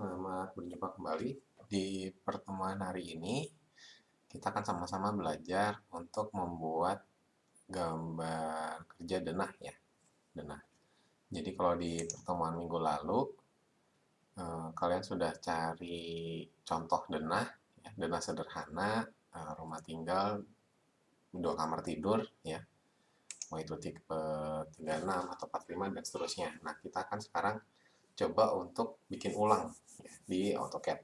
Selamat berjumpa kembali. Di pertemuan hari ini, kita akan sama-sama belajar untuk membuat gambar kerja denah ya, denah. Jadi kalau di pertemuan minggu lalu, kalian sudah cari contoh denah, ya, denah sederhana, rumah tinggal, 2 kamar tidur, ya, mau itu tipe 36 atau 45 dan seterusnya. Nah, kita akan sekarang coba untuk bikin ulang ya, di AutoCAD.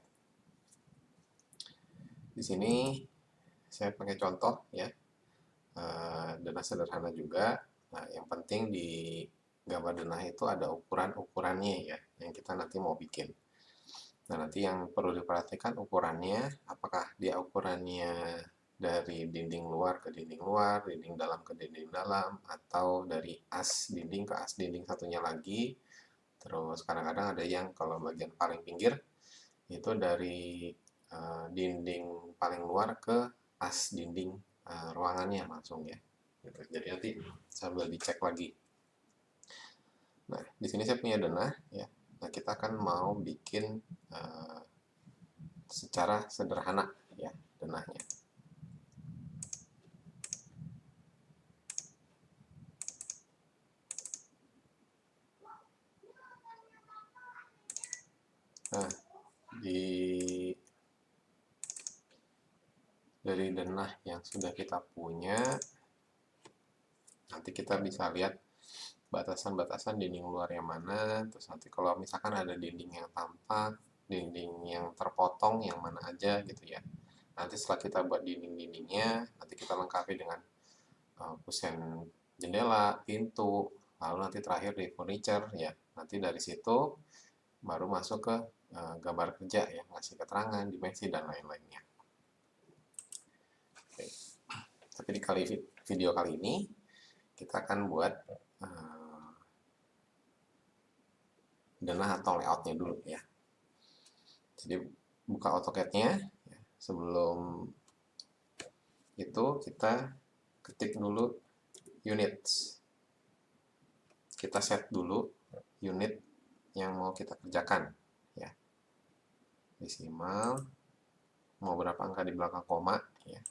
Di sini saya pakai contoh ya, denah sederhana juga. Nah, yang penting di gambar denah itu ada ukuran-ukurannya ya, yang kita nanti mau bikin. Nah, nanti yang perlu diperhatikan ukurannya, apakah dia ukurannya dari dinding luar ke dinding luar, dinding dalam ke dinding dalam, atau dari as dinding ke as dinding satunya lagi. Terus kadang-kadang ada yang kalau bagian paling pinggir, itu dari dinding paling luar ke as dinding ruangannya langsung ya. Gitu. Jadi nanti sambil dicek lagi. Nah, di sini saya punya denah ya. Nah, kita akan mau bikin uh, secara sederhana ya denahnya. Nah, di dari denah yang sudah kita punya, nanti kita bisa lihat batasan-batasan dinding luar yang mana, terus nanti kalau misalkan ada dinding yang tampak, dinding yang terpotong yang mana aja gitu ya. Nanti setelah kita buat dinding-dindingnya, nanti kita lengkapi dengan kusen jendela, pintu, lalu nanti terakhir di furniture ya. Nanti dari situ baru masuk ke gambar kerja ya, ngasih keterangan, dimensi dan lain-lainnya. Oke. Tapi di video kali ini kita akan buat denah atau layoutnya dulu ya. Jadi buka AutoCAD-nya. Ya. Sebelum itu kita ketik dulu units. Kita set dulu unit yang mau kita kerjakan ya. Desimal, mau berapa angka di belakang koma ya.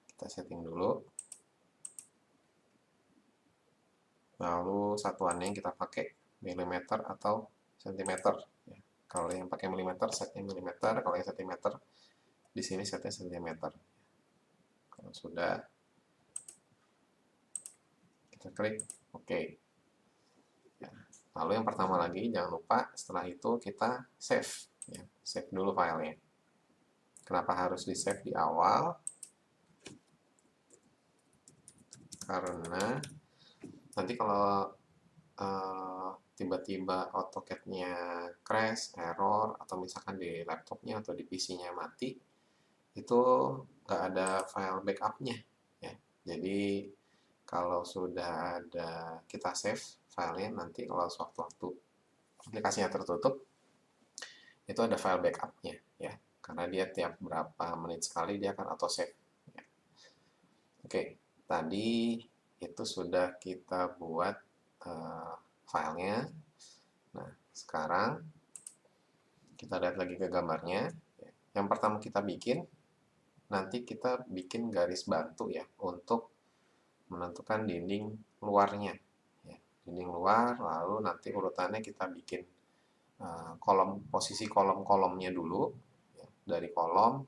Kita setting dulu. Lalu satuannya yang kita pakai milimeter atau sentimeter ya. Kalau yang pakai milimeter setnya milimeter, kalau yang sentimeter di sini setnya sentimeter. Kalau sudah kita klik OK. Ya. Lalu yang pertama lagi jangan lupa setelah itu kita save ya. Save dulu filenya. Kenapa harus di save di awal? Karena nanti kalau tiba-tiba AutoCAD-nya crash, error, atau misalkan di laptopnya atau di PC-nya mati, itu nggak ada file backup-nya ya. Jadi kalau sudah ada kita save filenya, nanti kalau sewaktu-waktu aplikasinya tertutup, itu ada file backup-nya ya. Karena dia tiap berapa menit sekali dia akan auto save ya. Oke, tadi itu sudah kita buat filenya. Nah, sekarang kita lihat lagi ke gambarnya. Yang pertama kita bikin, nanti kita bikin garis bantu ya untuk menentukan dinding luarnya. Ya, dinding luar, lalu nanti urutannya kita bikin posisi kolom-kolomnya dulu. Ya, dari kolom,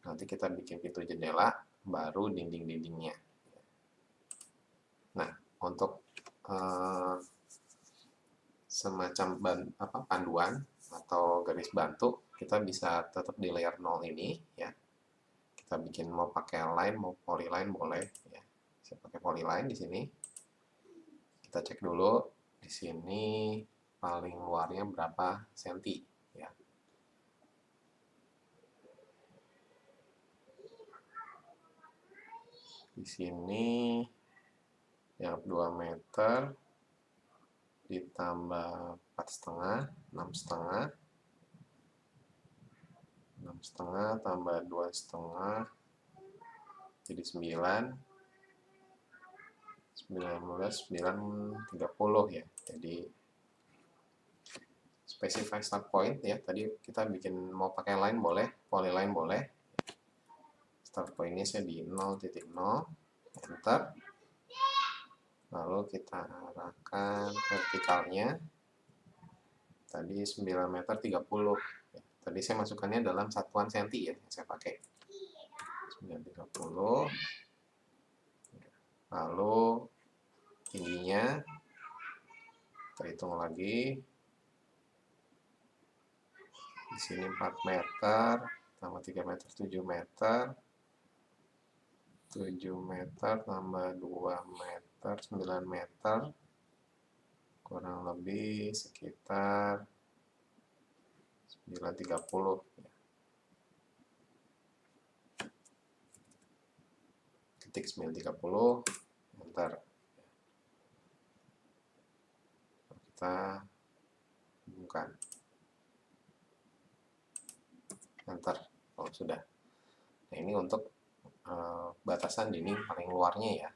nanti kita bikin pintu jendela, baru dinding-dindingnya. Nah, untuk semacam panduan atau garis bantu, kita bisa tetap di layer 0 ini ya. Kita bikin mau pakai line, mau polyline boleh ya. Saya pakai polyline di sini. Kita cek dulu di sini paling luarnya berapa senti ya. Di sini yang 2 meter ditambah 4,5, 6,5, 6,5 tambah 2,5 jadi 9, 19, 9, 30 ya. Jadi specify start point ya. Tadi kita bikin mau pakai line boleh, polyline boleh. Start pointnya saya di 0.0, enter. Lalu kita arahkan vertikalnya. Tadi 9 meter 30. Tadi saya masukkannya dalam satuan senti ya, yang saya pakai. 930. Lalu tingginya kita hitung lagi. Di sini 4 meter, tambah 3 meter, 7 meter. 7 meter tambah 2 meter, 9 meter. Kurang lebih sekitar 930. Ketik 930, enter. Kita bukan. Enter. Oh, sudah. Nah, ini untuk batasan dinding paling luarnya ya.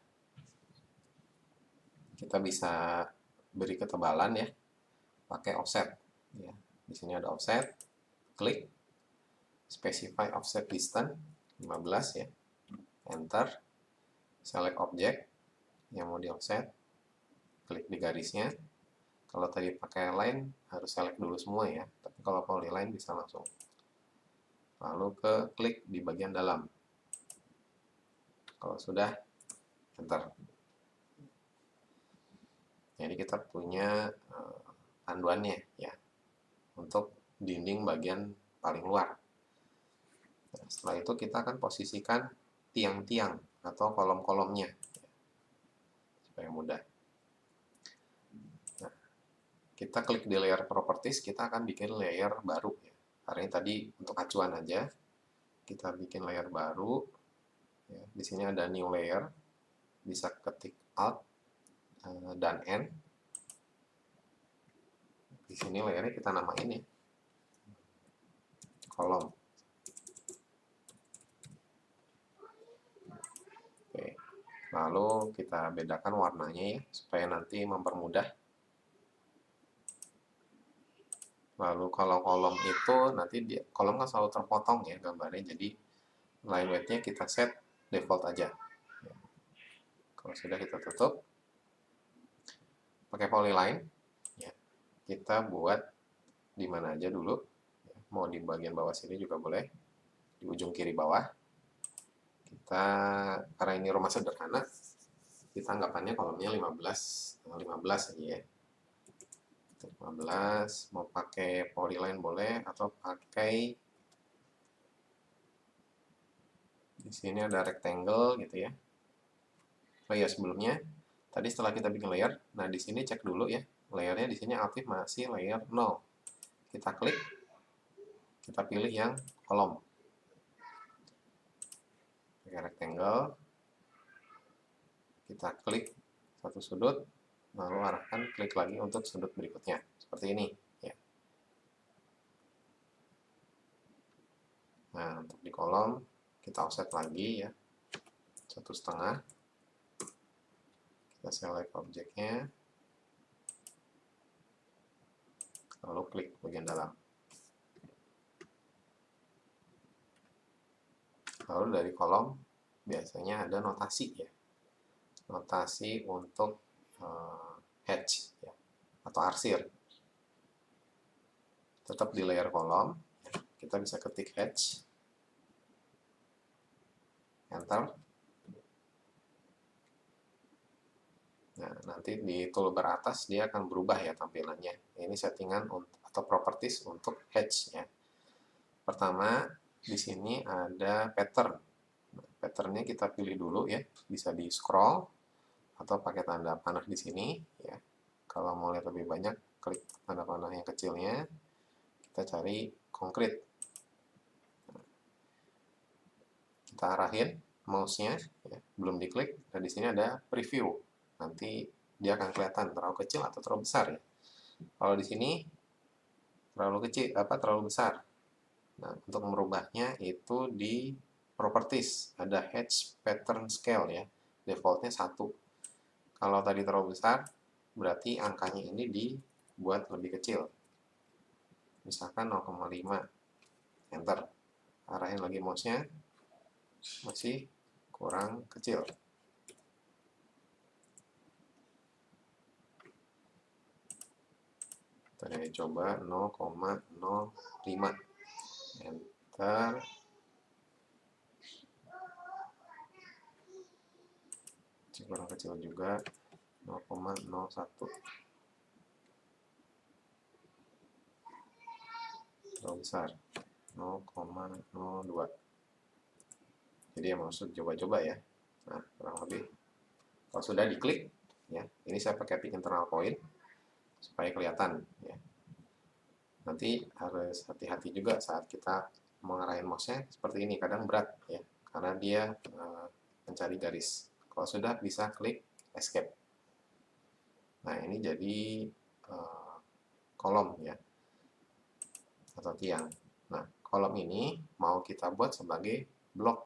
Kita bisa beri ketebalan ya, pakai offset. Ya. Di sini ada offset, klik, specify offset distance 15 ya, enter, select object yang mau di offset, klik di garisnya. Kalau tadi pakai line harus select dulu semua ya, tapi kalau polyline bisa langsung. Lalu ke klik di bagian dalam. Kalau sudah, enter. Jadi kita punya panduannya ya untuk dinding bagian paling luar. Nah, setelah itu kita akan posisikan tiang-tiang atau kolom-kolomnya supaya mudah. Nah, kita klik di layer properties, kita akan bikin layer baru ya. Karena ini tadi untuk acuan aja, kita bikin layer baru. Ya, di sini ada new layer, bisa ketik Alt dan N. Di sini layernya kita namain ya, kolom. Oke. Lalu kita bedakan warnanya ya, supaya nanti mempermudah. Lalu kalau kolom itu nanti kolom kan selalu terpotong ya gambarnya, jadi line weight-nya kita set default aja. Kalau sudah kita tutup, pakai polyline ya, kita buat di mana aja dulu, mau di bagian bawah sini juga boleh, di ujung kiri bawah. Kita, karena ini rumah sederhana, kita anggapannya kolomnya 15 aja ya. 15, mau pakai polyline boleh, atau pakai di sini ada rectangle gitu ya. Oh iya, sebelumnya tadi setelah kita bikin layer, nah di sini cek dulu ya, layernya di sini aktif masih layer 0. Kita klik, kita pilih yang kolom. Pakai rectangle, kita klik satu sudut, lalu arahkan klik lagi untuk sudut berikutnya, seperti ini ya. Nah, untuk di kolom kita offset lagi ya, 1,5. Kita select objeknya, lalu klik bagian dalam. Lalu dari kolom biasanya ada notasi ya, notasi untuk hatch ya, atau arsir. Tetap di layer kolom, kita bisa ketik hatch, enter. Nah, nanti di toolbar atas dia akan berubah ya tampilannya. Ini settingan atau properties untuk hatch ya. Pertama, di sini ada pattern. Nah, patternnya kita pilih dulu ya, bisa di scroll atau pakai tanda panah di sini ya. Kalau mau lihat lebih banyak, klik tanda panah yang kecilnya. Kita cari konkret. Nah, kita arahin mouse-nya ya, belum diklik. Nah, di sini ada preview. Nanti dia akan kelihatan terlalu kecil atau terlalu besar ya. Kalau di sini terlalu kecil terlalu besar. Nah, untuk merubahnya itu di properties ada hatch pattern scale ya. Defaultnya 1. Kalau tadi terlalu besar, berarti angkanya ini dibuat lebih kecil. misalkan 0,5, enter. Arahin lagi mouse-nya, masih kurang kecil. Kita coba 0,05, enter. Kurang kecil juga, 0,01. Terlalu besar, 0,02. Jadi yang maksud coba-coba ya. Nah, kurang lebih. Kalau sudah diklik, ya, ini saya pakai pick internal point supaya kelihatan. Ya. Nanti harus hati-hati juga saat kita mengarahin mouse-nya seperti ini. Kadang berat, ya, karena dia mencari garis. Kalau sudah bisa klik escape. Nah, ini jadi kolom ya, atau tiang. Nah, kolom ini mau kita buat sebagai blok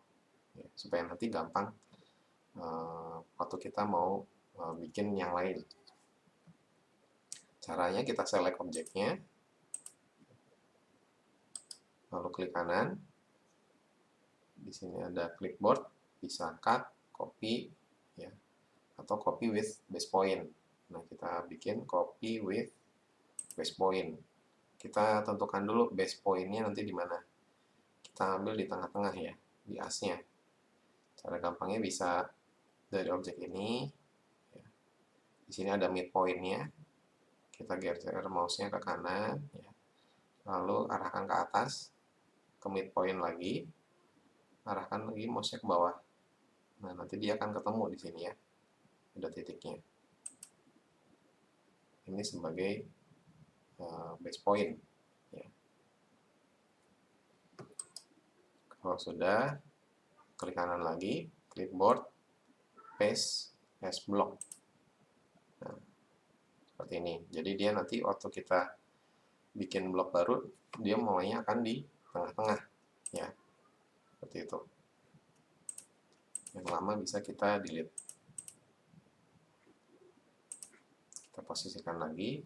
ya, supaya nanti gampang waktu kita mau bikin yang lain. Caranya kita select objeknya, lalu klik kanan. Di sini ada clipboard, bisa cut, copy, ya, atau copy with base point. Nah, kita bikin copy with base point. Kita tentukan dulu base point-nya nanti di mana. Kita ambil di tengah-tengah ya, di asnya. Cara gampangnya bisa dari objek ini. Ya. Di sini ada midpoint-nya. Kita geser mouse-nya ke kanan. Ya. Lalu arahkan ke atas, ke midpoint lagi. Arahkan lagi mouse-nya ke bawah. Nah, nanti dia akan ketemu di sini ya. Ada titiknya. Ini sebagai base point. Ya. Kalau sudah, klik kanan lagi, clipboard, paste as block. Nah, seperti ini. Jadi dia nanti waktu kita bikin blok baru, dia mulainya akan di tengah-tengah. Ya, seperti itu. Yang lama bisa kita delete. Kita posisikan lagi.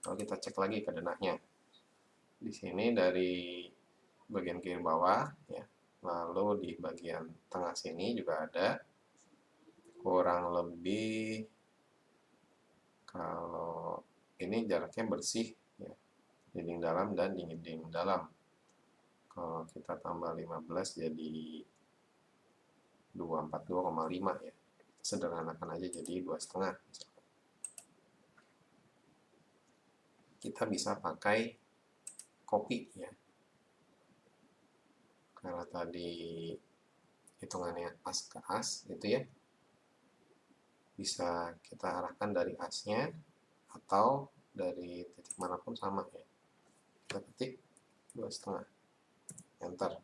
Lalu kita cek lagi ke denahnya. Di sini dari bagian kiri bawah, ya. Lalu di bagian tengah sini juga ada. Kurang lebih, kalau ini jaraknya bersih, ya. Dinding dalam dan dinding dalam. Kalau kita tambah 15 jadi 242,5 ya. Sederhanakan aja jadi 2,5. Kita bisa pakai copy ya. Karena tadi hitungannya as ke as itu ya. Bisa kita arahkan dari asnya atau dari titik manapun sama ya. Kita ketik 2,5. Enter.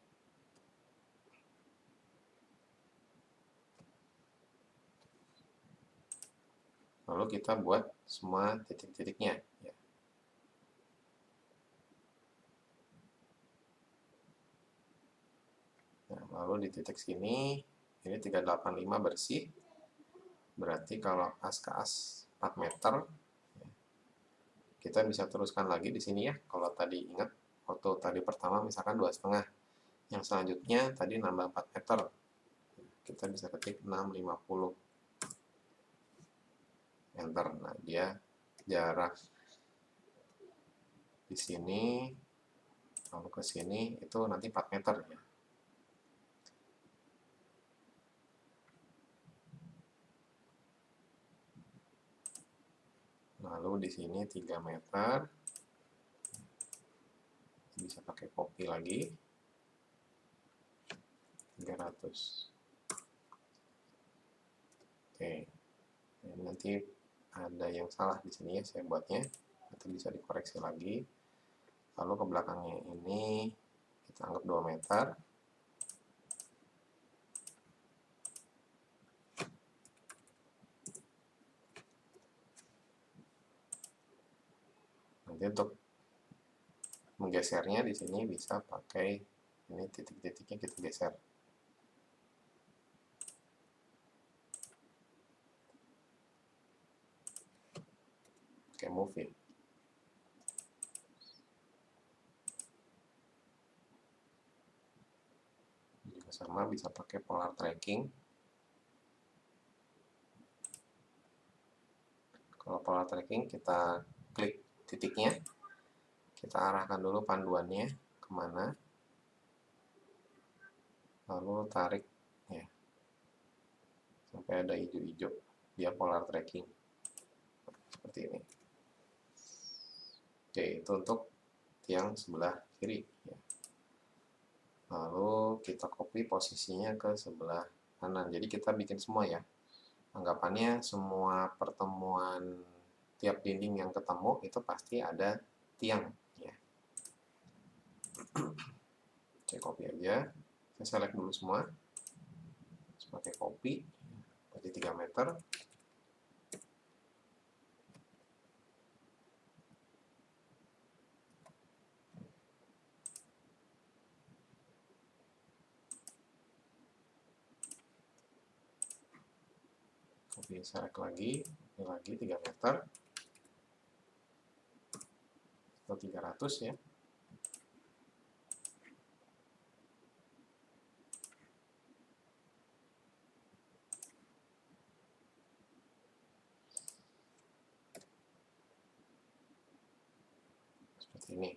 Lalu kita buat semua titik-titiknya ya. Nah, lalu di titik sini ini 385 bersih. Berarti kalau as ke as 4 meter, ya, kita bisa teruskan lagi di sini ya. Kalau tadi ingat waktu tadi pertama misalkan 2,5, yang selanjutnya tadi nambah 4 meter, kita bisa ketik 650, enter. Nah, dia jarak di sini lalu ke sini itu nanti 4 meter ya. Lalu di sini 3 meter. Bisa pakai copy lagi. 300. Oke. Ini nanti ada yang salah di sini ya saya buatnya. Nanti bisa dikoreksi lagi. Lalu ke belakangnya ini kita anggap 2 meter. Nanti untuk menggesernya di sini bisa pakai ini titik-titiknya kita geser. pakai move ya. Juga sama bisa pakai polar tracking. Kalau polar tracking kita klik titiknya, kita arahkan dulu panduannya kemana, lalu tarik ya sampai ada hijau-hijau, dia polar tracking seperti ini. Oke, itu untuk tiang sebelah kiri ya. Lalu kita copy posisinya ke sebelah kanan, jadi kita bikin semua ya. Anggapannya semua pertemuan tiap dinding yang ketemu itu pasti ada tiang ya. Saya copy aja, saya select dulu semua, pakai copy, berarti 3 meter. Copy select lagi, ini lagi 3 meter atau 300 ya. Seperti ini.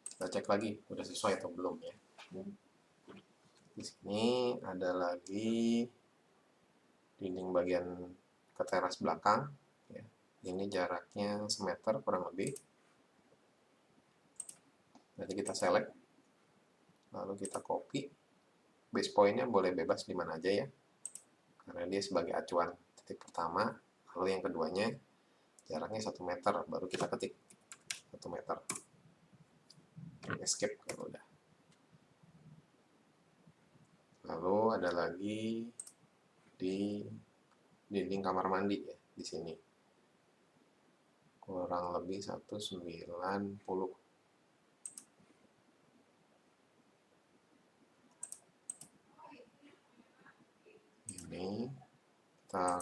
Kita cek lagi udah sesuai atau belum ya. Di sini ada lagi dinding bagian ke teras belakang ya. Ini jaraknya semeter kurang lebih. Nanti kita select, lalu kita copy. Base pointnya boleh bebas di mana aja ya, karena dia sebagai acuan titik pertama. Lalu yang keduanya jaraknya 1 meter, baru kita ketik 1 meter. Escape kalau udah. Lalu ada lagi di dinding kamar mandi ya, di sini kurang lebih 190. Ini kita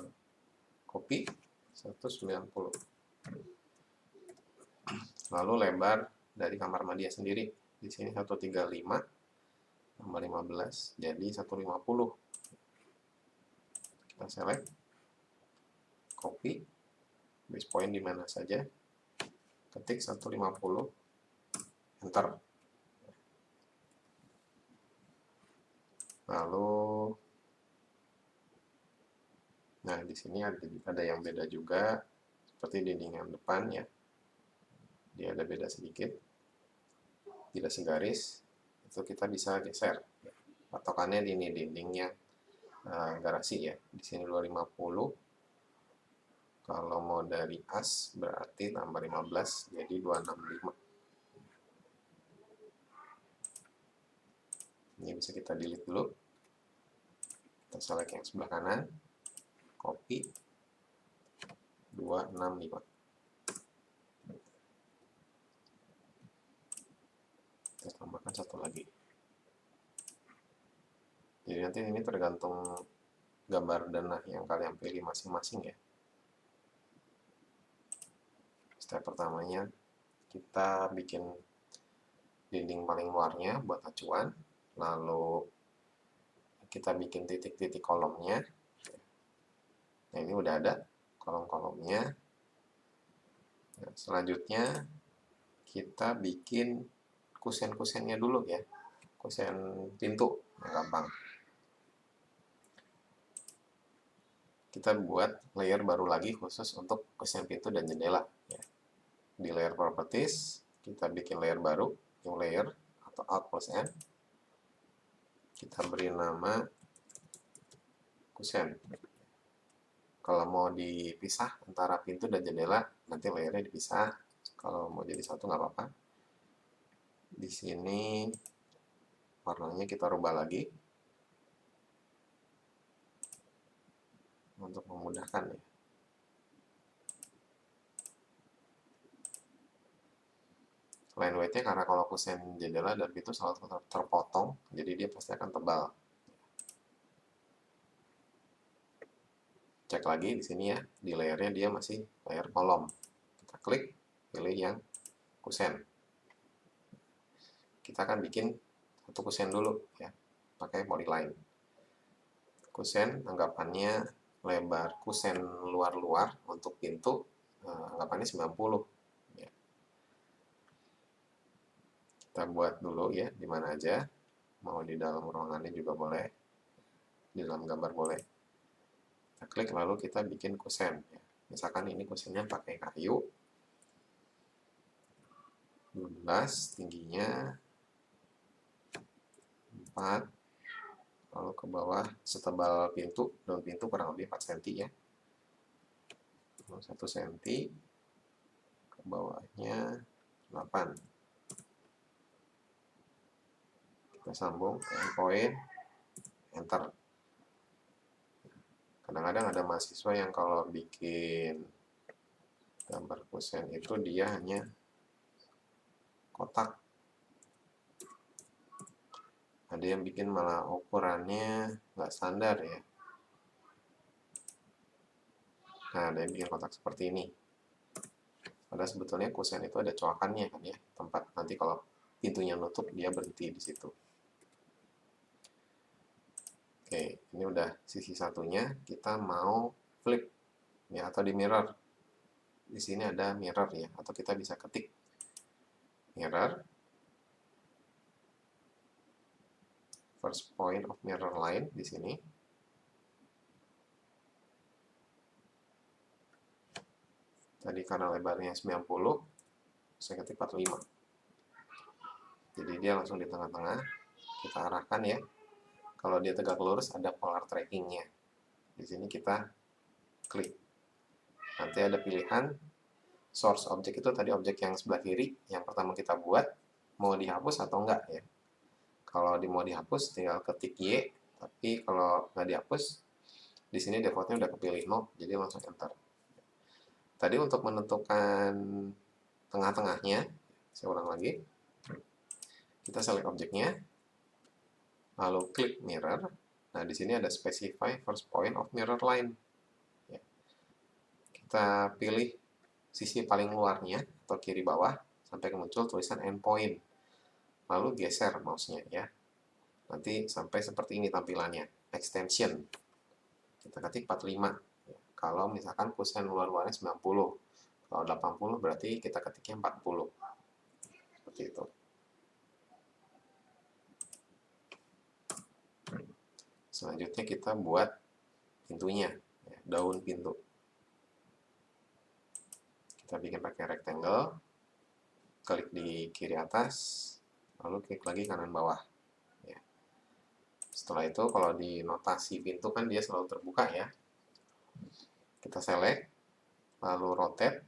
copy 190. Lalu lebar dari kamar mandinya sendiri di sini 135 tambah 15 jadi 150. Kita select, copy, base point di mana saja, ketik 150, enter. Lalu nah di sini ada yang beda juga, seperti dinding yang depan ya, dia ada beda sedikit, tidak segaris. Itu kita bisa geser patokannya di ini dindingnya garasi ya, di sini 250. Kalau mau dari as berarti tambah 15 jadi 265. Ini bisa kita delete dulu, kita select yang sebelah kanan, copy 265. Kita tambahkan satu lagi. Jadi nanti ini tergantung gambar denah yang kalian pilih masing-masing ya. Step pertamanya kita bikin dinding paling luarnya buat acuan, lalu kita bikin titik-titik kolomnya. Nah ini udah ada kolom-kolomnya. Nah, selanjutnya kita bikin kusen-kusennya dulu ya, kusen pintu yang gampang. Kita buat layer baru lagi khusus untuk kusen pintu dan jendela ya. Di layer properties kita bikin layer baru, new layer atau alt plus n. Kita beri nama kusen. Kalau mau dipisah antara pintu dan jendela, nanti layernya dipisah. Kalau mau jadi satu nggak apa-apa. Di sini warnanya kita rubah lagi untuk memudahkan ya. Line weight-nya karena kalau kusen jendela dan pintu selalu terpotong, jadi dia pasti akan tebal. Cek lagi di sini ya, di layernya dia masih layer kolom. Kita klik, pilih yang kusen. Kita akan bikin satu kusen dulu ya, pakai polyline. Kusen anggapannya lebar kusen luar-luar untuk pintu anggapannya 90 ya. Kita buat dulu ya, di mana aja, mau di dalam ruangannya juga boleh, di dalam gambar boleh. Kita klik lalu kita bikin kusen ya. Misalkan ini kusennya pakai kayu 12, tingginya 4, lalu ke bawah setebal pintu, daun pintu kurang lebih 4 cm ya, 1 cm, ke bawahnya 8. Kita sambung ke endpoint, enter. Kadang-kadang ada mahasiswa yang kalau bikin gambar kusen itu dia hanya kotak, ada yang bikin malah ukurannya nggak standar ya. Nah, ada yang bikin kotak seperti ini. Padahal sebetulnya kusen itu ada coakannya kan ya, tempat nanti kalau pintunya nutup dia berhenti di situ. Oke, ini udah sisi satunya. Kita mau flip ya, atau di mirror. Di sini ada mirror ya, atau kita bisa ketik mirror, first point of mirror line di sini. Tadi karena lebarnya 90, saya ketik 45. Jadi dia langsung di tengah-tengah. Kita arahkan ya. Kalau dia tegak lurus ada polar trackingnya. Di sini kita klik. Nanti ada pilihan source object, itu tadi objek yang sebelah kiri yang pertama kita buat, mau dihapus atau enggak ya. Kalau mau dihapus tinggal ketik Y, tapi kalau nggak dihapus di sini defaultnya udah kepilih no, jadi langsung enter. Tadi untuk menentukan tengah-tengahnya, saya ulang lagi. Kita select objeknya, lalu klik mirror. Nah, di sini ada specify first point of mirror line. Ya. Kita pilih sisi paling luarnya atau kiri bawah sampai muncul tulisan endpoint. Lalu geser mouse-nya ya. Nanti sampai seperti ini tampilannya. Extension. Kita ketik 45. Ya. Kalau misalkan kusen luar-luarnya 90. Kalau 80 berarti kita ketiknya 40. Seperti itu. Selanjutnya kita buat pintunya, ya, daun pintu. Kita bikin pakai rectangle, klik di kiri atas, lalu klik lagi kanan bawah. Ya. Setelah itu kalau di notasi pintu kan dia selalu terbuka ya. Kita select, lalu rotate,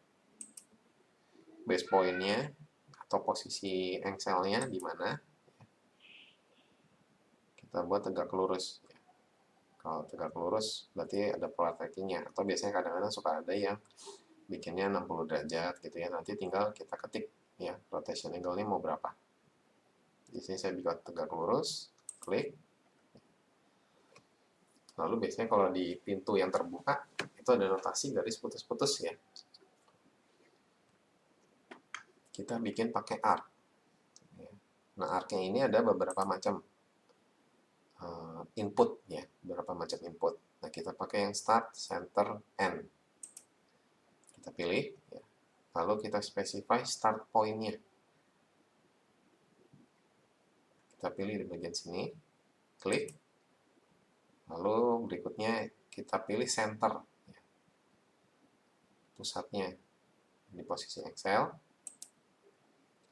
base point-nya atau posisi engselnya di mana. Kita buat tegak lurus. Kalau tegak lurus berarti ada polar tracking-nya, atau biasanya kadang-kadang suka ada yang bikinnya 60 derajat gitu ya. Nanti tinggal kita ketik ya rotation angle-nya mau berapa. Di sini saya bikin tegak lurus, klik. Lalu biasanya kalau di pintu yang terbuka itu ada notasi garis putus-putus ya. Kita bikin pakai arc. Nah, arc-nya ini ada beberapa macam input ya, beberapa macam input. Nah, kita pakai yang start, center, end. Kita pilih, ya. Lalu kita specify start point-nya. Kita pilih di bagian sini, klik. Lalu berikutnya kita pilih center, ya. Pusatnya di posisi Excel.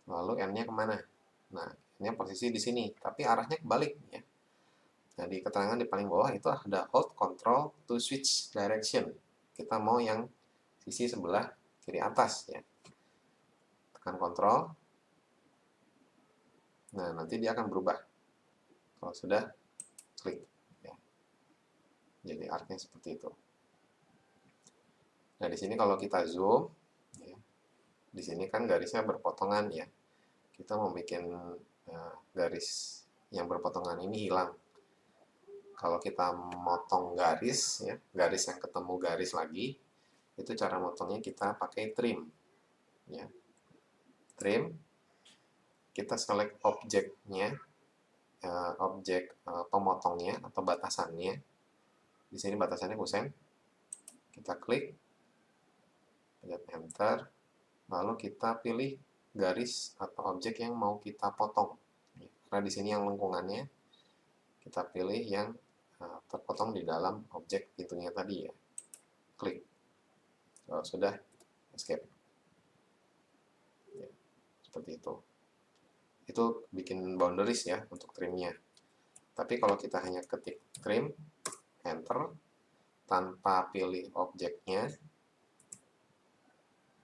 Lalu end-nya kemana? Nah, ini posisi di sini, tapi arahnya kebalik ya. Nah, di keterangan di paling bawah itu ada hold control to switch direction. Kita mau yang sisi sebelah kiri atas ya. Tekan kontrol. Nah, nanti dia akan berubah. Kalau sudah, klik. Ya. Jadi arc-nya seperti itu. Nah, di sini kalau kita zoom, ya, di sini kan garisnya berpotongan ya. Kita mau bikin garis yang berpotongan ini hilang. Kalau kita motong garis, ya, garis yang ketemu garis lagi, itu cara motongnya kita pakai trim. Ya. Trim, kita select objeknya, objek pemotongnya atau batasannya. Di sini batasannya kusen. Kita klik, pencet enter, lalu kita pilih garis atau objek yang mau kita potong. Karena di sini yang lengkungannya, kita pilih yang terpotong di dalam objek pintunya tadi ya. Klik. Kalau sudah, escape. Ya, seperti itu. Itu bikin boundaries ya untuk trimnya. Tapi kalau kita hanya ketik trim, enter, tanpa pilih objeknya,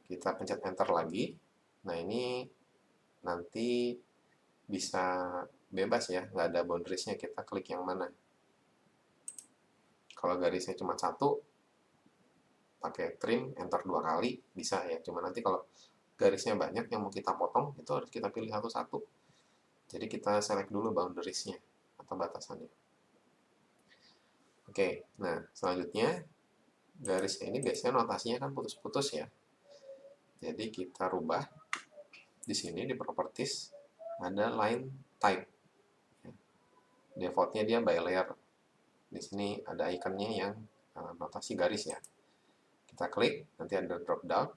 kita pencet enter lagi. Nah ini nanti bisa bebas ya, nggak ada boundariesnya, kita klik yang mana. Kalau garisnya cuma satu, pakai trim, enter 2 kali, bisa ya. Cuma nanti kalau garisnya banyak yang mau kita potong, itu harus kita pilih satu-satu. Jadi kita select dulu boundariesnya atau batasannya. Oke, nah selanjutnya garisnya ini biasanya notasinya kan putus-putus ya. Jadi kita rubah di sini di properties ada line type. Defaultnya dia by layer. Di sini ada ikonnya yang notasi garis ya. Kita klik, nanti ada drop down.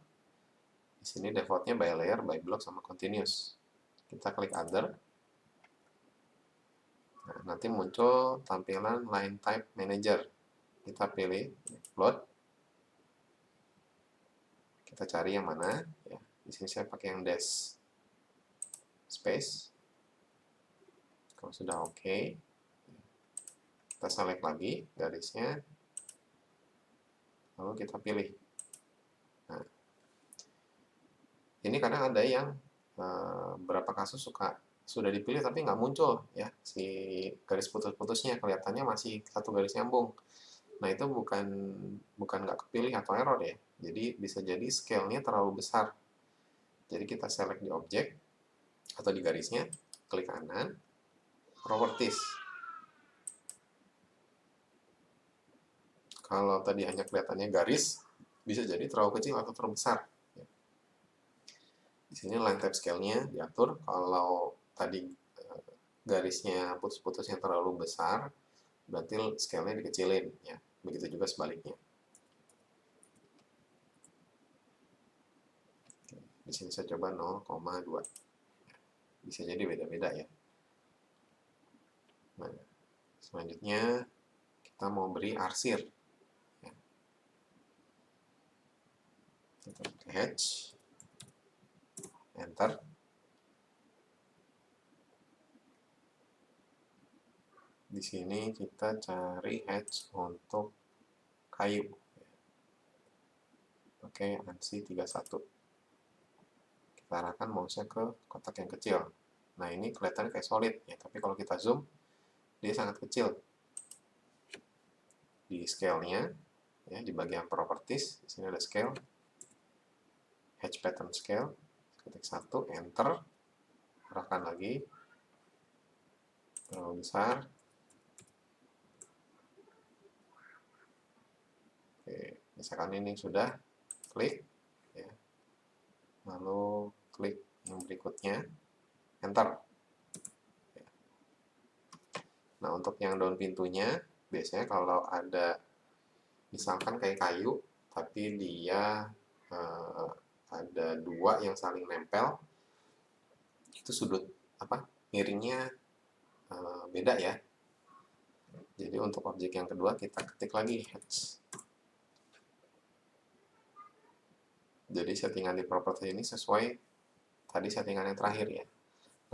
Di sini defaultnya by layer, by block, sama continuous. Kita klik other. Nah, nanti muncul tampilan line type manager. Kita pilih load. Kita cari yang mana ya. Di sini saya pakai yang dash space. Kalau sudah oke, kita select lagi garisnya, lalu kita pilih. Nah, ini kadang ada yang berapa kasus sudah dipilih tapi nggak muncul ya si garis putus-putusnya, kelihatannya masih satu garis nyambung. Nah itu bukan nggak kepilih atau error ya, jadi bisa jadi scale-nya terlalu besar. Jadi kita select di objek atau di garisnya, klik kanan, properties. Kalau tadi hanya kelihatannya garis, bisa jadi terlalu kecil atau terlalu besar. Di sini line type scale-nya diatur. Kalau tadi garisnya putus-putusnya terlalu besar, berarti scale-nya dikecilin. Ya. Begitu juga sebaliknya. Di sini saya coba 0,2. Bisa jadi beda-beda ya. Nah, selanjutnya kita mau beri arsir. Ya. Kita pakai hatch. Enter. Di sini kita cari hatch untuk kayu. Oke, ANSI 31. Kita arahkan mouse-nya ke kotak yang kecil. Nah, ini kelihatan kayak solid ya, tapi kalau kita zoom, dia sangat kecil. Di scale-nya, ya, di bagian properties, di sini ada scale, hatch pattern scale, ketik 1, enter, arahkan lagi, terlalu besar. Oke, misalkan ini sudah, klik, ya. Lalu klik yang berikutnya, enter. Ya. Nah, untuk yang daun pintunya, biasanya kalau ada, misalkan kayak kayu, tapi dia ada dua yang saling nempel, itu sudut miringnya beda ya. Jadi untuk objek yang kedua kita ketik lagi hatch. Jadi settingan di property ini sesuai tadi settingan yang terakhir ya.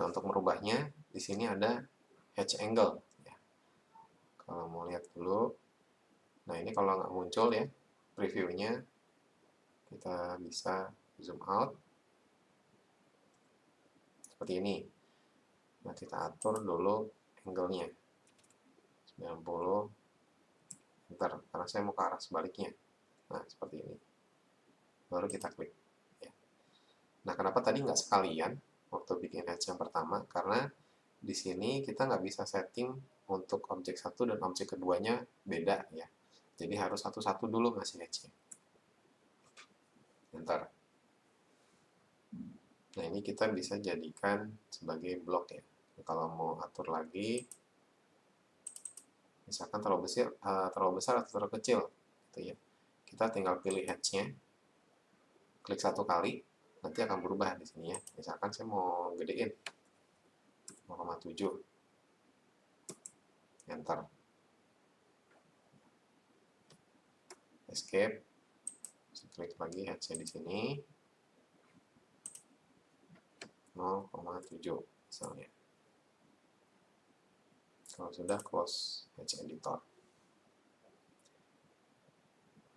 Nah untuk merubahnya di sini ada hatch angle. Ya. Kalau mau lihat dulu, nah ini kalau nggak muncul ya previewnya, kita bisa zoom out seperti ini. Nah kita atur dulu angle-nya 90, ntar karena saya mau ke arah sebaliknya. Nah seperti ini. Baru kita klik. Ya. Nah, kenapa tadi nggak sekalian waktu bikin hatch yang pertama? Karena di sini kita nggak bisa setting untuk objek satu dan objek keduanya beda ya. Jadi harus satu-satu dulu ngasih hatch-nya. Enter. Nah, ini kita bisa jadikan sebagai blok ya. Kalau mau atur lagi, misalkan terlalu besar atau terlalu kecil, gitu ya. Kita tinggal pilih hatch-nya, klik satu kali, nanti akan berubah di sini ya. Misalkan saya mau gedein 0,7, enter, escape, klik lagi hatch-nya di sini, 0,7 misalnya. Kalau sudah, close hatch editor.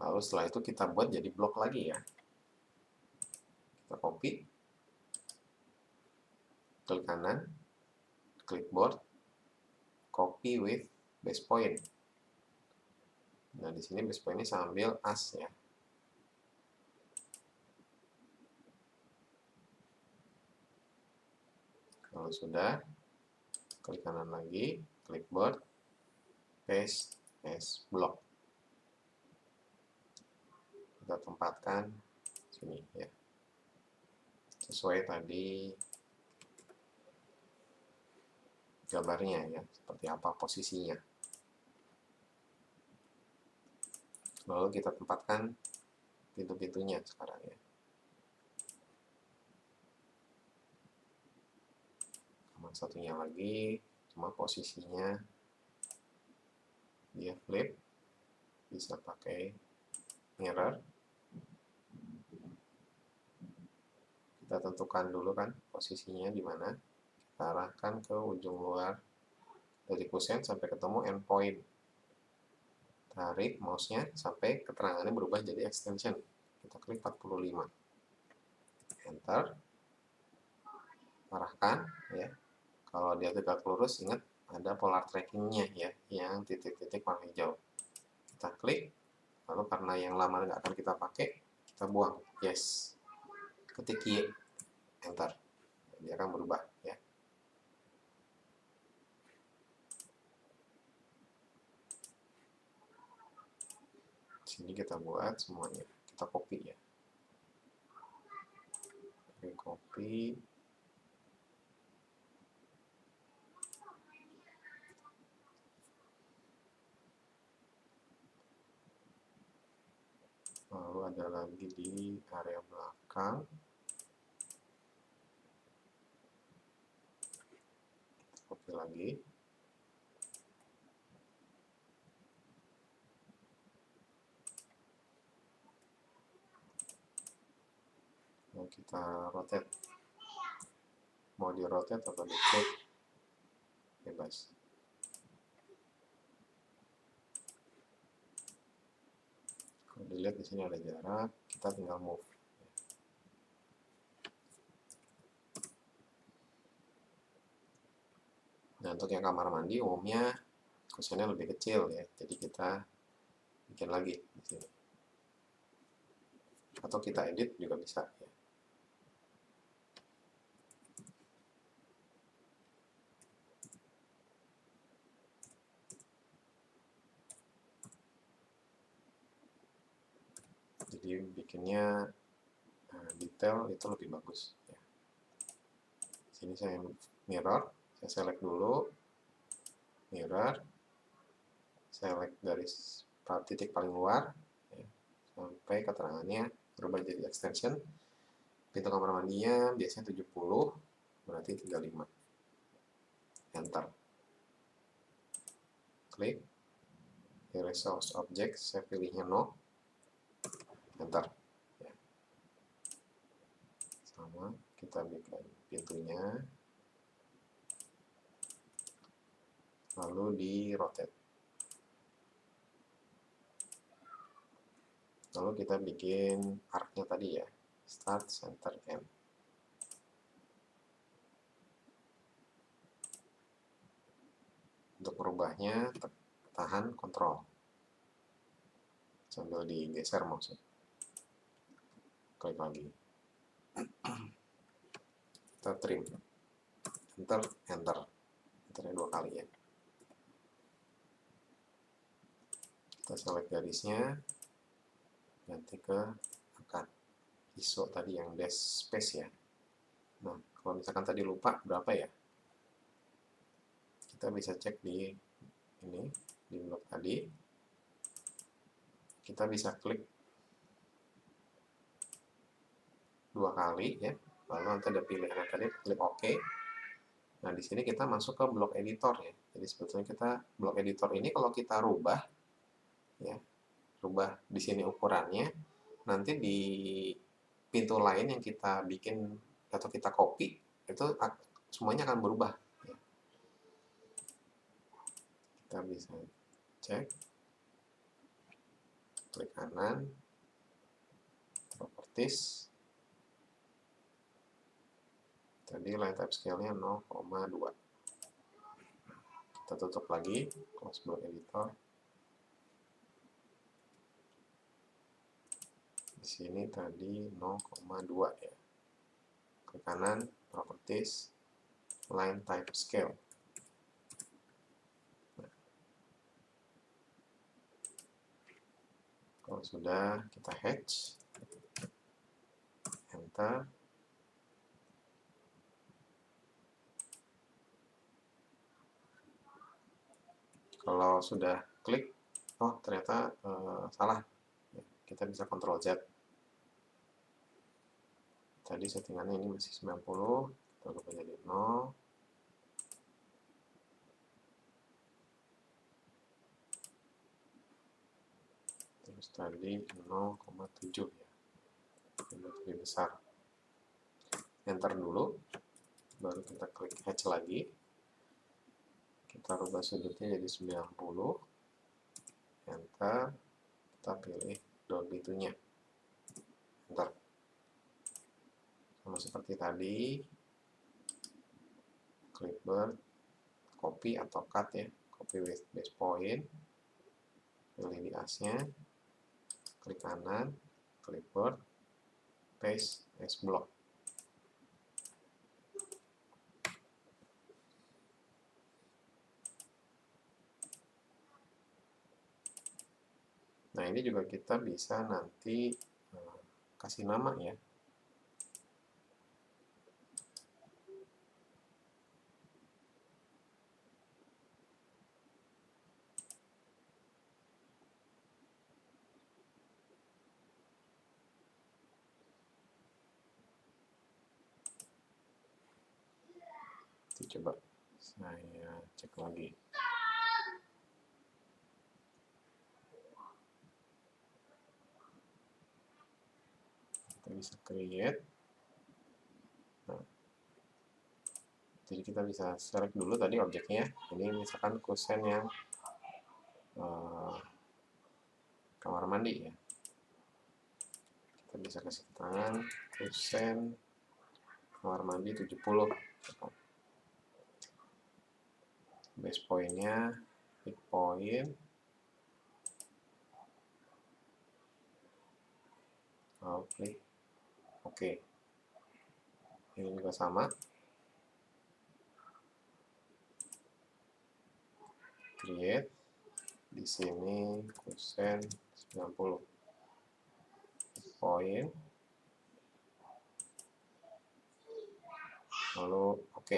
Lalu setelah itu kita buat jadi blok lagi ya. Kita copy, klik kanan, clipboard, copy with base point. Nah, di sini base point ini sambil as ya. Kalau sudah, klik kanan lagi, clipboard, paste as block. Kita tempatkan sini ya. Sesuai tadi gambarnya ya, seperti apa posisinya. Lalu kita tempatkan pintu-pintunya sekarang ya. Satunya lagi, cuma posisinya dia flip, bisa pakai mirror. Kita tentukan dulu kan posisinya di mana. Kita arahkan ke ujung luar dari kusen sampai ketemu endpoint. Tarik mouse-nya sampai keterangannya berubah jadi extension. Kita klik 45. Enter. Arahkan ya. Kalau dia tegak lurus, ingat ada polar tracking-nya ya, yang titik-titik warna hijau. Kita klik, lalu karena yang lama nggak akan kita pakai, kita buang. Yes. Ketik Y, enter. Dia akan berubah ya. Sini kita buat semuanya. Kita copy ya. Oke, copy. Lalu ada lagi di area belakang. Copy lagi. Mau kita rotate. Mau di rotate atau di flip, bebas. Kalau dilihat di sini ada jarak, kita tinggal move. Nah, untuk yang kamar mandi umumnya kusennya lebih kecil ya, jadi kita bikin lagi di sini. Atau kita edit juga bisa ya. Jadi bikinnya detail itu lebih bagus ya. Sini saya mirror, saya select dulu mirror, select dari titik paling luar ya, sampai keterangannya berubah jadi extension. Pintu kamar mandinya biasanya 70, berarti 35. Enter. Klik. Erase source object, saya pilihnya no. Enter. Ya. Sama, kita bikin pintunya. Lalu di rotate. Lalu kita bikin arc-nya tadi ya. Start, center, end. Untuk merubahnya, tahan, kontrol. Sambil digeser mouse. Klik lagi. Kita trim. Enter, enter. Enternya 2 kali ya. Kita select garisnya, ganti ke akar ISO tadi yang dash space ya. Nah, kalau misalkan tadi lupa berapa ya, kita bisa cek di ini, di blok tadi. Kita bisa klik 2 kali ya, lalu nanti ada pilihan tadi, klik OK. Nah, di sini kita masuk ke blok editor ya. Jadi sebetulnya kita blok editor ini kalau kita rubah ya, rubah di sini ukurannya, nanti di pintu lain yang kita bikin atau kita copy itu semuanya akan berubah ya. Kita bisa cek, klik kanan, properties, tadi line type scale-nya 0,2. Kita tutup lagi, close block editor. Di sini tadi 0,2 ya. Ke kanan, properties, line type scale. Nah, kalau sudah kita hatch, enter. Kalau sudah klik, oh ternyata salah. Kita bisa Ctrl Z. Tadi settingannya ini masih 90, kita ubah jadi 0. Terus tadi 0,7 ya. Lebih besar. Enter dulu, baru kita klik hatch lagi. Kita rubah sudutnya jadi 90. Enter. Kita pilih Dolby 2-nya. Enter. Sama seperti tadi, clipboard, copy atau cut ya, copy with base point, pilih di as-nya, klik kanan, clipboard, paste as block. Nah, ini juga kita bisa nanti kasih nama ya. Coba saya cek lagi. Kita bisa create. Nah, jadi kita bisa select dulu tadi objeknya. Ini misalkan kusen yang kamar mandi ya. Kita bisa kasih tangan kusen kamar mandi 70. Base point-nya, pick point, klik OK. Ini juga sama, create, di sini kusen 90, point, lalu OK.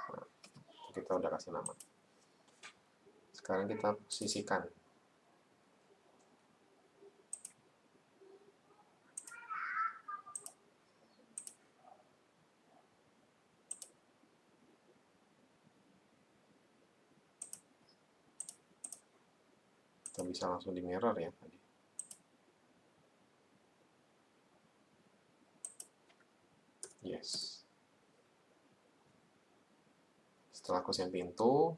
Nah, kita udah kasih nama. Sekarang kita posisikan. Kita bisa langsung di mirror ya tadi. Yes. Setelah kusen pintu,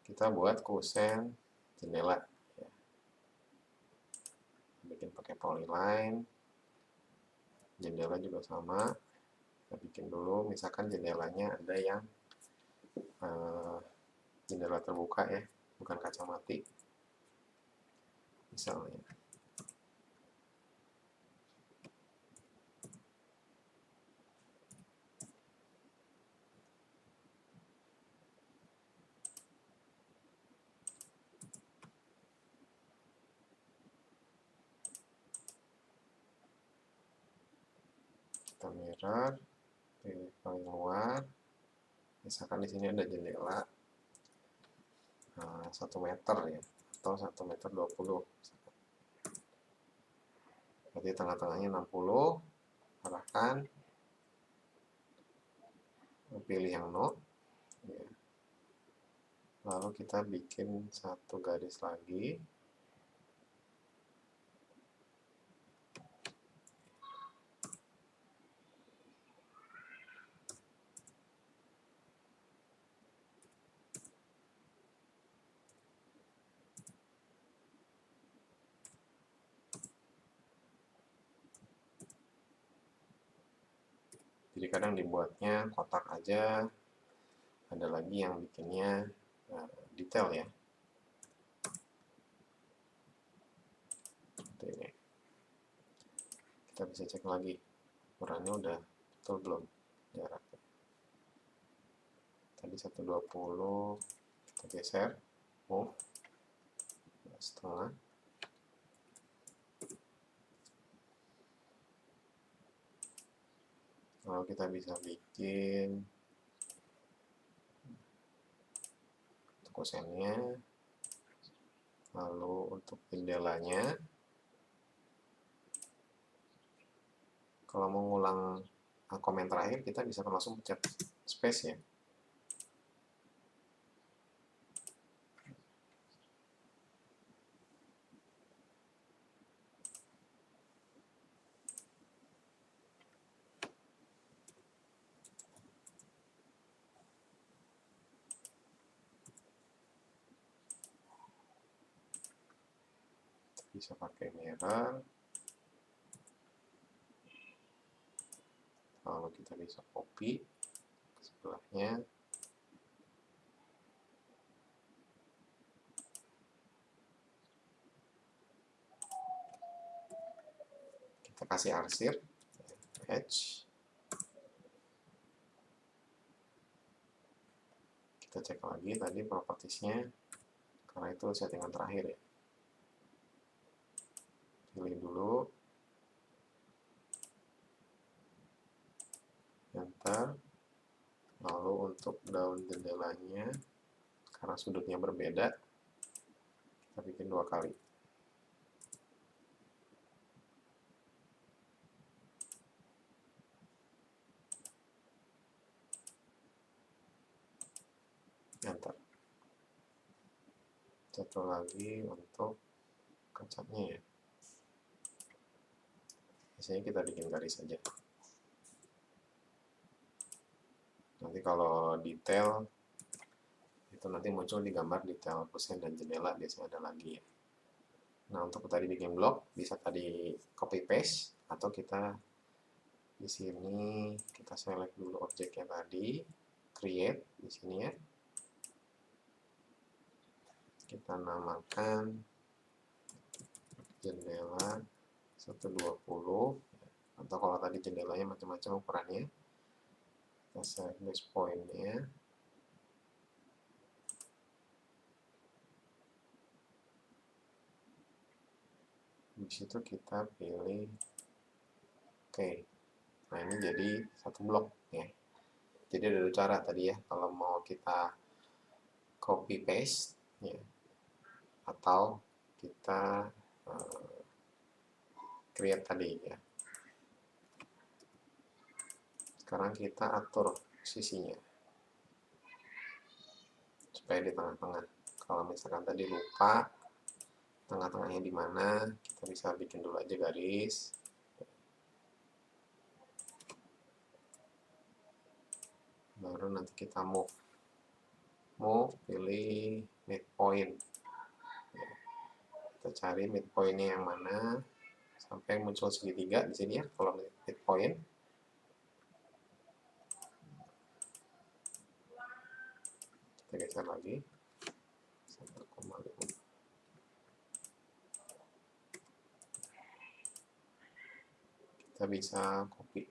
kita buat kusen jendela ya. Bikin pakai polyline. Jendela juga sama. Kita bikin dulu, misalkan jendelanya ada yang jendela terbuka ya, bukan kaca mati misalnya. kita mirror, pilih paling luar, misalkan di sini ada jendela 1 meter ya, atau 1 meter 20, berarti tengah-tengahnya 60, arahkan, pilih yang no ya. Lalu kita bikin satu garis lagi, jadi kadang dibuatnya kotak aja, ada lagi yang bikinnya detail ya, seperti ini. Kita bisa cek lagi ukurannya udah betul belum jaraknya. Tadi 120, kita geser, move setengah. Lalu kita bisa bikin kosennya, lalu untuk jendelanya, kalau mau ngulang komen terakhir kita bisa langsung pencet space ya. Bisa pakai mirror, lalu kita bisa copy ke sebelahnya, kita kasih arsir edge, kita cek lagi tadi propertiesnya karena itu settingan terakhir ya. Pilih dulu, enter, lalu untuk daun jendelanya karena sudutnya berbeda kita bikin 2 kali. Enter. Satu lagi untuk kacanya ya, biasanya kita bikin garis saja. Nanti kalau detail itu nanti muncul di gambar detail kusen dan jendela, biasanya ada lagi ya. Nah untuk tadi bikin blok bisa tadi copy paste, atau kita di sini kita select dulu objeknya tadi, create di sini ya. Kita namakan jendela 120, atau kalau tadi jendelanya macam-macam ukurannya, kita select base point-nya, di situ kita pilih oke. Nah ini jadi satu blok ya. Jadi ada 2 cara tadi ya, kalau mau kita copy paste ya, atau kita create tadi ya. Sekarang kita atur sisinya supaya di tengah-tengah. Kalau misalkan tadi lupa tengah-tengahnya di mana, kita bisa bikin dulu aja garis. Baru nanti kita move, pilih midpoint. Kita cari midpointnya yang mana sampai muncul segitiga di sini ya. Kalau midpoint, kita geser lagi 1,5. Kita bisa copy.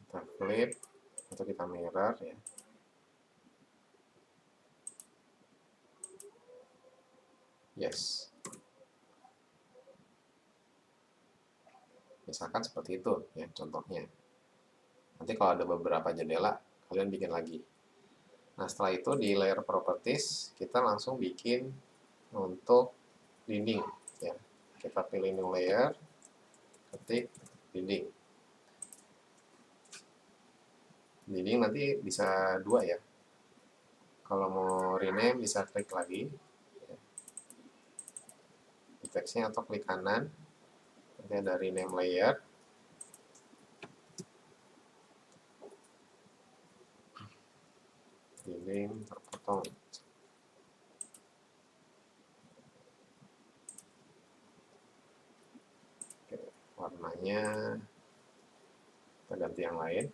kita flip atau kita mirror ya. Yes. Misalkan seperti itu ya contohnya. Nanti kalau ada beberapa jendela, kalian bikin lagi. Nah, setelah itu di layer properties, kita langsung bikin untuk dinding ya. Kita pilih new layer, ketik dinding. Dinding nanti bisa dua ya. Kalau mau rename bisa klik lagi di teksnya atau klik kanan. Nanti ada rename layer. Dinding terpotong. Oke, warnanya kita ganti yang lain.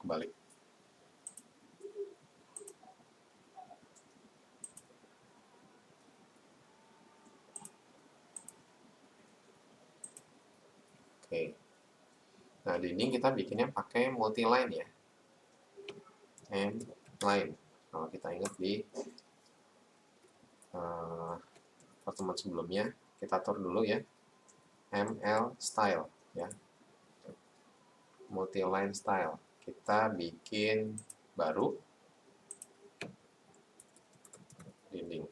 Kebalik. Oke. Nah, dinding kita bikinnya pakai multi line ya. Line. Kalau kita ingat di pertemuan sebelumnya, kita atur dulu ya. ML style ya. Multi line style. Kita bikin baru dinding.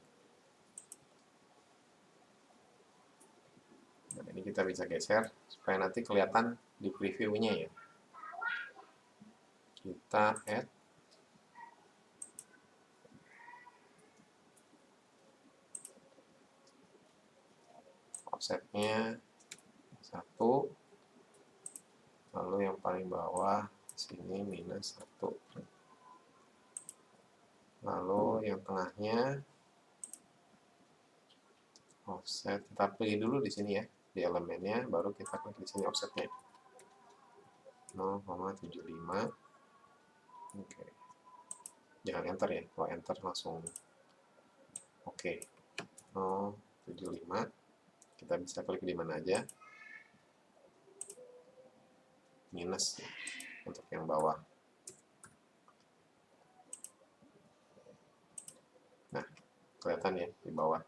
Nah, ini kita bisa geser supaya nanti kelihatan di previewnya ya. Kita add offsetnya 1, lalu yang paling bawah sini minus 1, lalu yang tengahnya offset kita pilih dulu di sini ya, di elemennya, baru kita klik di sini offsetnya 0,75. Oke, jangan enter ya, kalau enter langsung oke. 0,75. Kita bisa klik di mana aja, minus untuk yang bawah. Nah, kelihatan ya di bawah.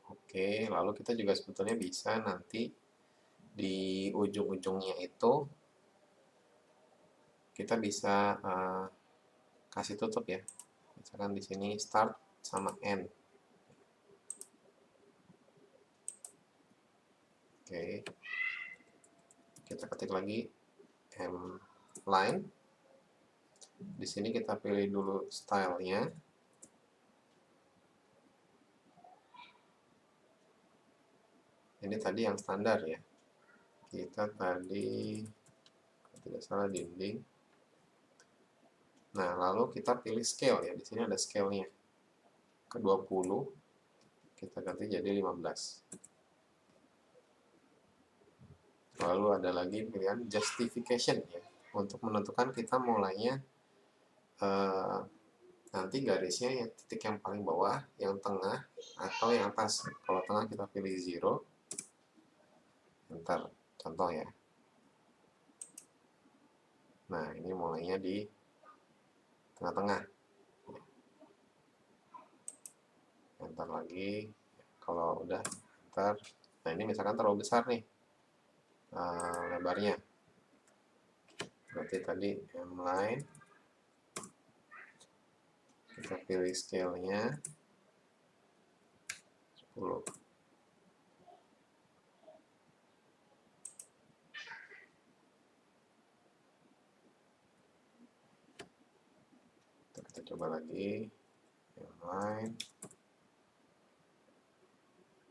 Oke, lalu kita juga sebetulnya bisa nanti di ujung-ujungnya itu kita bisa kasih tutup ya. Misalkan di sini start sama end. Oke, kita ketik lagi M line. Di sini kita pilih dulu stylenya. Ini tadi yang standar ya. Kita tadi tidak salah dinding. Nah, lalu kita pilih scale ya. Di sini ada scale-nya. Ke 20 kita ganti jadi 15. Lalu ada lagi pilihan justification ya. Untuk menentukan kita mulainya nanti garisnya yang titik yang paling bawah, yang tengah, atau yang atas. Kalau tengah kita pilih 0, enter, contoh ya. Nah, ini mulainya di tengah-tengah. Enter lagi. Kalau udah enter, nah ini misalkan terlalu besar nih lebarnya. Berarti tadi M line, kita pilih scale-nya 10. Kita coba lagi, M line,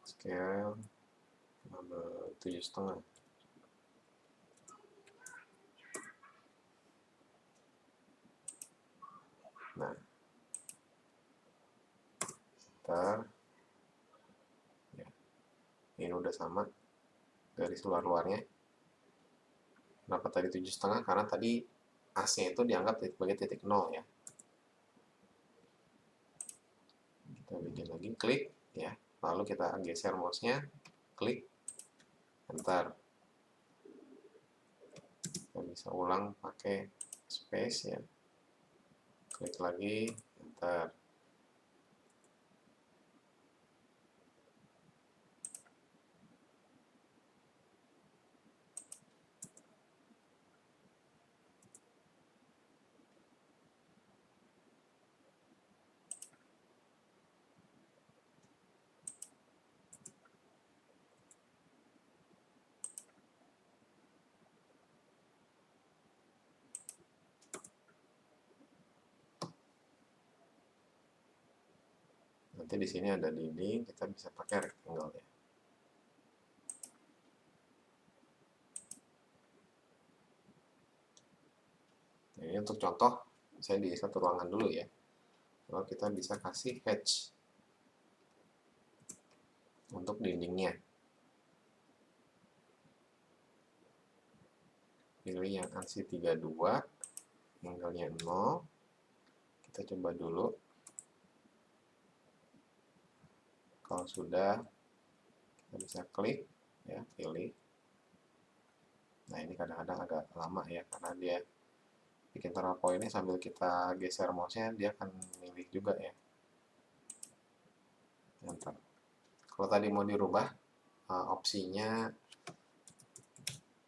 scale 7,5. Nah, ntar ya, ini udah sama garis luar-luarnya. Kenapa tadi 7,5? Karena tadi AC itu dianggap sebagai titik 0 ya. Kita bikin lagi, klik ya, lalu kita geser mouse-nya, klik, enter. Kita bisa ulang pakai space ya, klik lagi, enter. Nanti di sini ada dinding, kita bisa pakai rectangle ya. Nah, ini untuk contoh, saya di satu ruangan dulu ya. Lalu kita bisa kasih hatch untuk dindingnya. Pilih yang ANSI 32, angle-nya 0. Kita coba dulu. Kalau sudah, kita bisa klik ya, pilih. Nah, ini kadang-kadang agak lama ya, karena dia bikin powerpoint ini sambil kita geser mouse-nya, dia akan milih juga ya. Enter. Kalau tadi mau dirubah, opsinya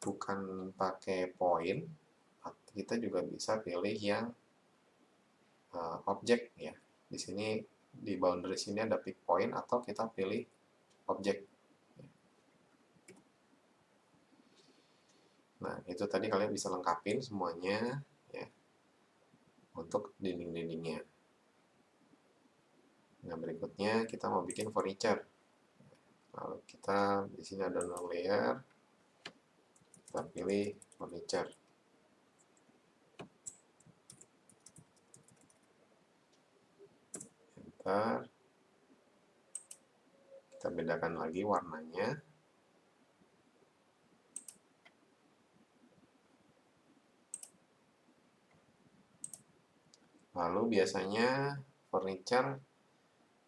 bukan pakai point, kita juga bisa pilih yang objek ya. Di sini di boundary sini ada pick point, atau kita pilih objek. Nah, itu tadi kalian bisa lengkapin semuanya ya untuk dinding-dindingnya. Nah, berikutnya kita mau bikin furniture. Lalu kita di sini ada new layer, kita pilih furniture. Enter. Kita bedakan lagi warnanya. Lalu biasanya furniture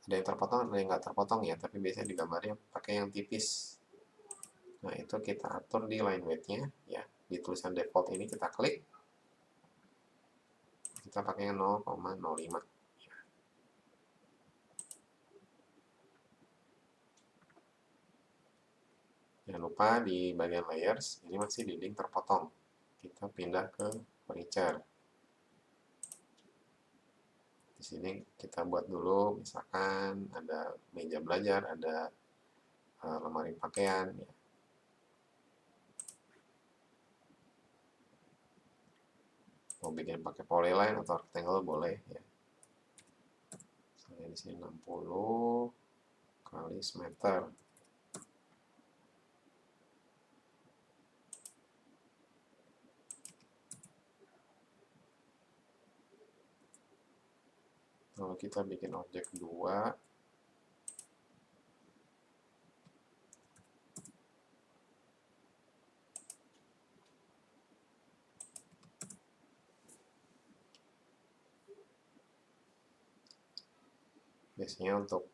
ada yang terpotong, ada yang nggak terpotong ya, tapi biasanya digambarnya pakai yang tipis. Nah, itu kita atur di line weight-nya ya. Di tulisan default ini kita klik. Kita pakai 0,05. Jangan lupa di bagian layers, ini masih dinding terpotong. Kita pindah ke furniture. Di sini kita buat dulu, misalkan ada meja belajar, ada lemari pakaian ya. Mau bikin pakai polyline atau rectangle boleh ya. Misalnya di sini 60 kali semeter. Kalau kita bikin objek 2, biasanya untuk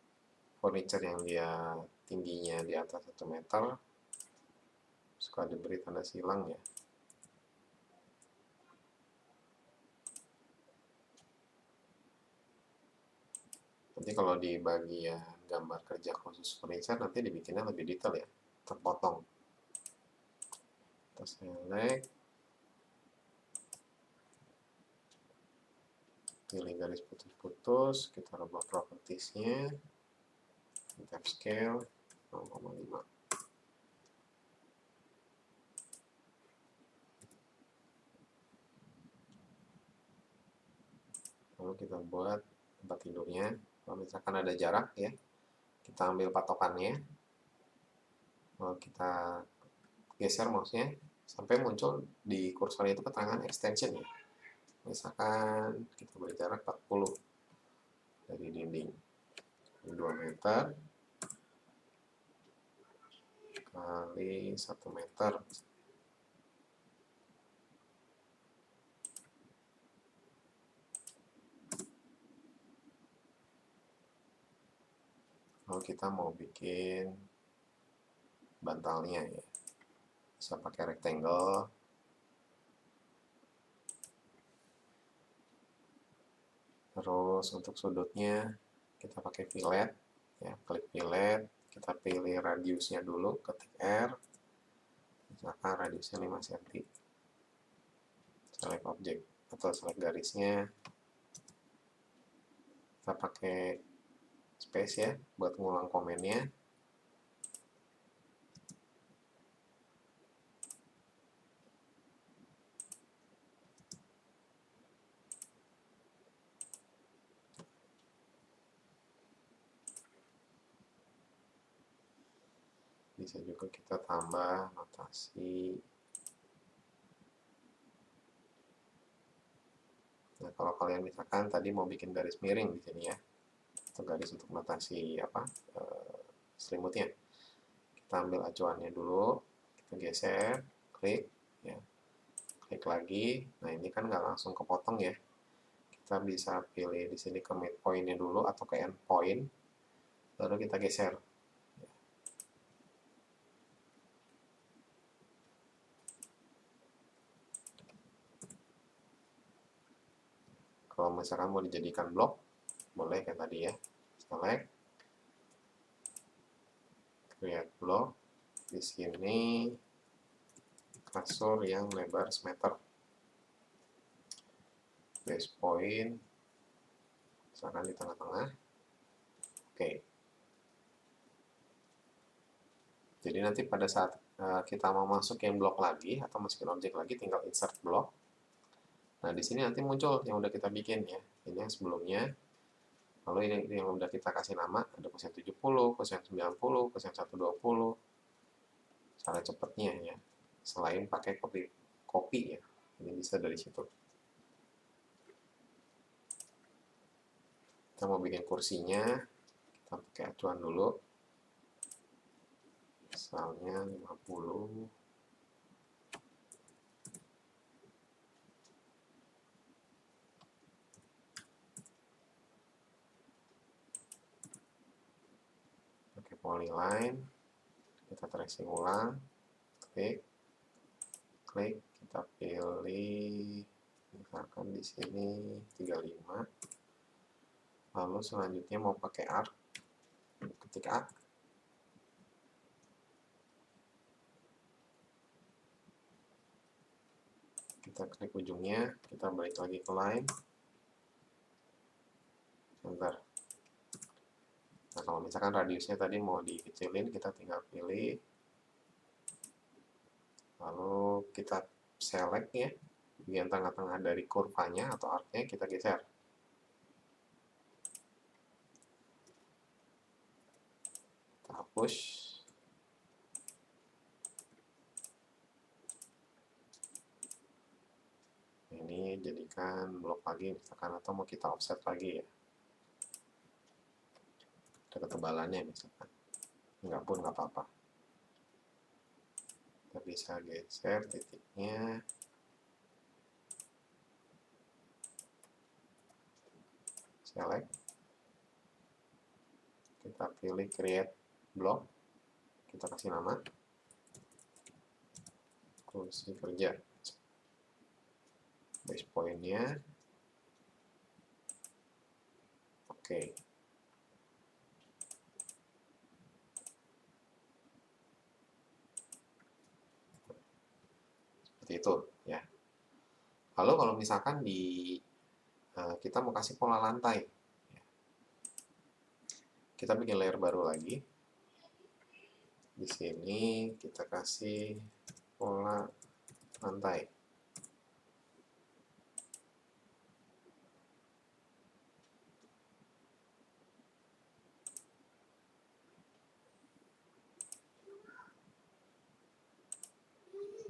furniture yang dia tingginya di atas 1 meter, suka diberi tanda silang ya. Nanti kalau di bagian gambar kerja khusus furniture, nanti dibikinnya lebih detail ya, terpotong. Kita select, pilih garis putus-putus, kita rubah propertiesnya, tab scale 0,5. Lalu kita buat tempat tidurnya. Kalau misalkan ada jarak ya, kita ambil patokannya, lalu kita geser mouse-nya sampai muncul di kursor itu keterangan extension ya. Misalkan kita beri jarak 40 dari dinding, 2 meter kali 1 meter. Kalau kita mau bikin bantalnya ya, bisa pakai rectangle. Terus untuk sudutnya kita pakai fillet ya, klik fillet, kita pilih radiusnya dulu, ketik R, misalkan radiusnya 5 cm, select objek atau select garisnya, kita pakai space ya buat ngulang komennya. Bisa juga kita tambah notasi. Nah, kalau kalian misalkan tadi mau bikin garis miring di sini ya, atau garis untuk notasi apa selimutnya, kita ambil acuannya dulu, kita geser, klik, ya, klik lagi. Nah ini kan nggak langsung kepotong ya. Kita bisa pilih di sini ke midpoint-nya dulu atau ke end point, baru kita geser. Kalau misalkan mau dijadikan blok, boleh kayak tadi ya. Select, create block. Di sini kasur yang lebar semeter. Base point, misalkan di tengah-tengah. Oke. Jadi nanti pada saat kita mau masukin blok lagi atau masukin objek lagi, tinggal insert block. Nah, di sini nanti muncul yang udah kita bikin ya. Ini yang sebelumnya. Lalu ini yang udah kita kasih nama, ada kosen 70, kosen 90, kosen 120. Cara cepatnya ya. Selain pakai copy ya. Ini bisa dari situ. Kita mau bikin kursinya, kita pakai acuan dulu. Misalnya 50. Pakai polyline, kita tracing ulang, klik, kita pilih misalkan di sini 35. Lalu selanjutnya mau pakai arc, ketik arc, kita klik ujungnya, kita balik lagi ke line, bentar. Nah, kalau misalkan radiusnya tadi mau dikecilin, kita tinggal pilih, lalu kita select ya, bagian tengah-tengah dari kurvanya atau arc-nya kita geser. Kita hapus. Ini jadikan blok lagi misalkan, atau mau kita offset lagi ya. Ada ketebalannya misalkan. Enggak pun nggak apa-apa. Kita bisa geser titiknya. Select. Kita pilih create block. Kita kasih nama. Kursi kerja. Base point-nya. Oke. Seperti itu ya. Lalu kalau misalkan kita mau kasih pola lantai, kita bikin layer baru lagi. Di sini kita kasih pola lantai.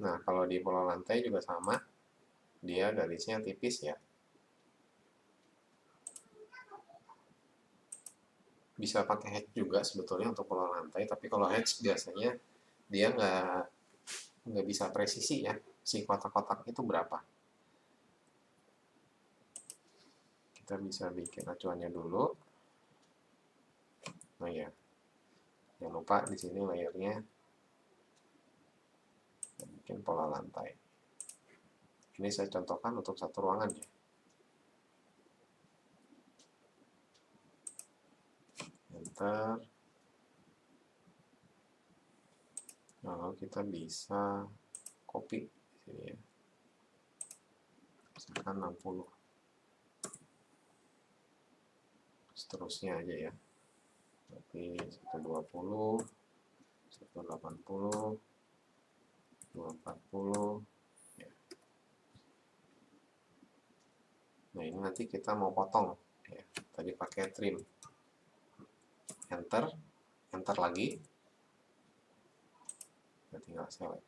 Nah, kalau di pola lantai juga sama, dia garisnya tipis ya. Bisa pakai hatch juga sebetulnya untuk pola lantai, tapi kalau hatch biasanya dia nggak bisa presisi ya, si kotak-kotak itu berapa. Kita bisa bikin acuannya dulu. Nah ya, Jangan lupa di sini layernya bikin pola lantai. Ini saya contohkan untuk satu ruangan ya. Enter. Lalu kita bisa copy di sini ya. Misalkan 60. Seterusnya aja ya. Tapi 120, 180, 240 ya. Nah, ini nanti kita mau potong ya. Tadi pakai trim. Enter, enter lagi. Kita tinggal select.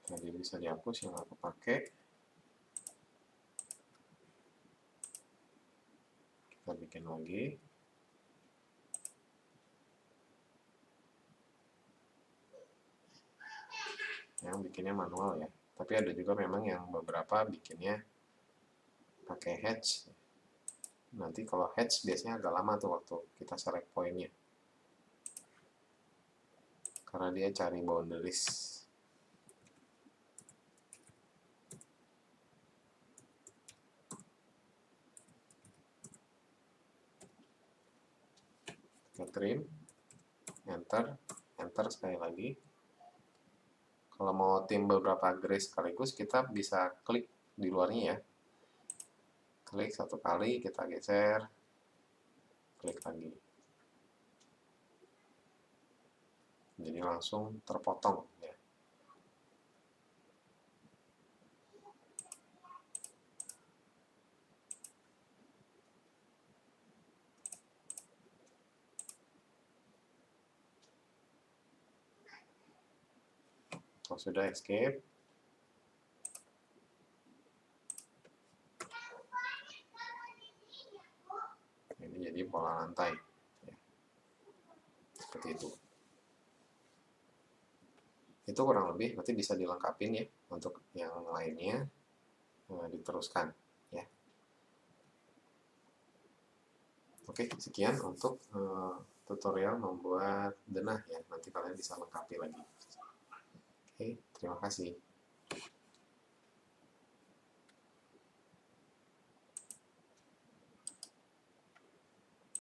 Jadi bisa dihapus yang aku pakai. Kita bikin lagi. Yang bikinnya manual ya. Tapi ada juga memang yang beberapa bikinnya pakai hatch. Nanti kalau hatch biasanya agak lama tuh waktu kita select pointnya. Karena dia cari boundaries. Trim, enter, enter sekali lagi. Kalau mau tim beberapa grid sekaligus, kita bisa klik di luarnya ya. Klik satu kali, kita geser, klik lagi. Jadi langsung terpotong ya. Kalau sudah escape, ini jadi pola lantai ya. Seperti itu kurang lebih, nanti bisa dilengkapin ya untuk yang lainnya. Diteruskan ya. Oke, sekian untuk tutorial membuat denah ya. Nanti kalian bisa lengkapi lagi. Oke, terima kasih.